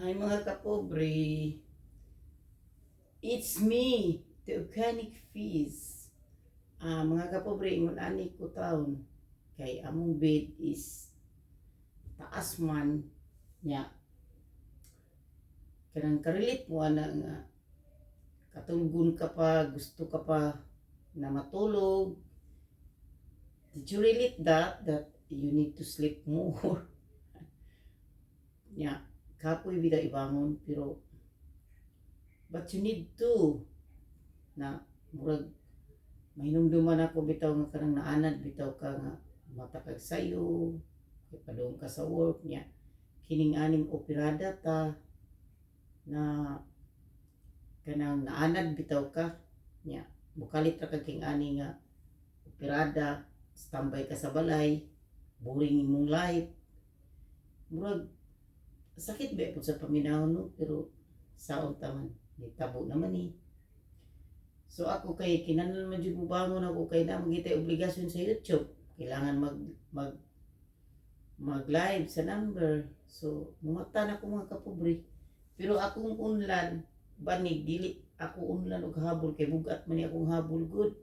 Hi mga kapobre, it's me, the organic fees. Mga kapobre, ingon ani ko taon, kay among bed is taas man nya. Kanang karelate mo ana nga katulgon ka pa, gusto ka pa na matulog. Did you relate that you need to sleep more? Nya, kapoy bida ibangon pero but you need to na murag mahinumduman ako bitaw nga kanang naanad bitaw ka nga matakag sayo kay padung ka sa work niya kining aning operada ta na kanang naanad bitaw ka niya mukalit ra ka king ani nga operada standby ka sa balay boring imong life murag sakit ba pud sa paminawon no pero saon ta man nitabo naman ni so ako kay kinahanglan man jud mo bangon ako kay na magitay obligasyon sa YouTube. Kailangan mag live sa number. So mumatan ako mga kapobre. Pero akong unlan banig dili ako unlan og habol kay bugat man ni akong habol good.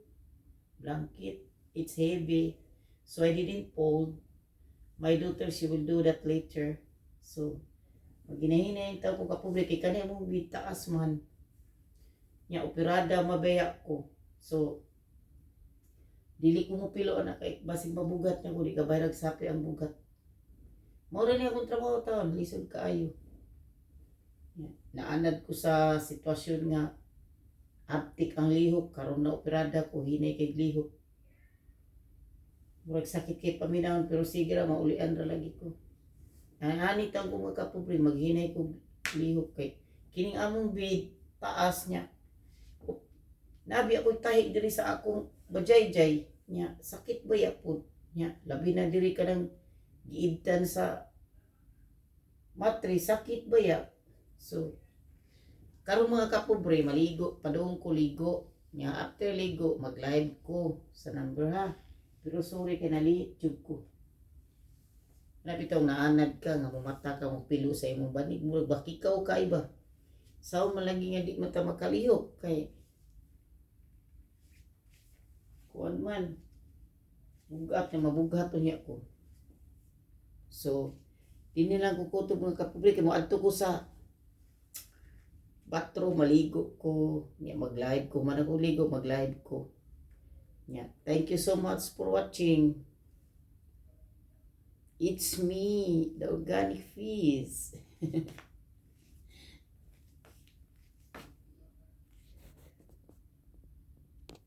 Blanket, it's heavy. So I didn't fold. My daughter she will do that later. So maginahinay taw ko kapobre kay kani mo bitaas man nya operada mabaya ko so dili ko mo pilo na kay basig mabugat na ko di ka bayrag sapi ang bugat mao ra ni akong trabaho taon lisod kaayo naanad ko sa sitwasyon nga aptik ang lihok karon na operada ko hinay kay lihok murag sakit kay paminawon pero sige ra maulian ra lagi ko ani tang ko mga kapobre maghinay ko lihok kay kining among bed taas nya nabi ako'y tahi diri sa akong bajayjay nya sakit ba yapon nya labi na diri ka ng giibtan sa matri sakit ba ya so karon mga kapobre maligo padung ko ligo nya after ligo mag live ko sa number ha pero sorry kay naliit jud ko napitaw naanad ka nga mamata ka mo pilo sa imong banig murag bakikaw kay ba sao man lagi nga di mata makalihok kay kuan man bugat na mabugat niya ko so dini lang ko kutob mga kapobre kay moadto ko sa bathroom maligo ko nya mag live ko man ako ligo mag live ko nya thank you so much for watching. It's me, the organic fees.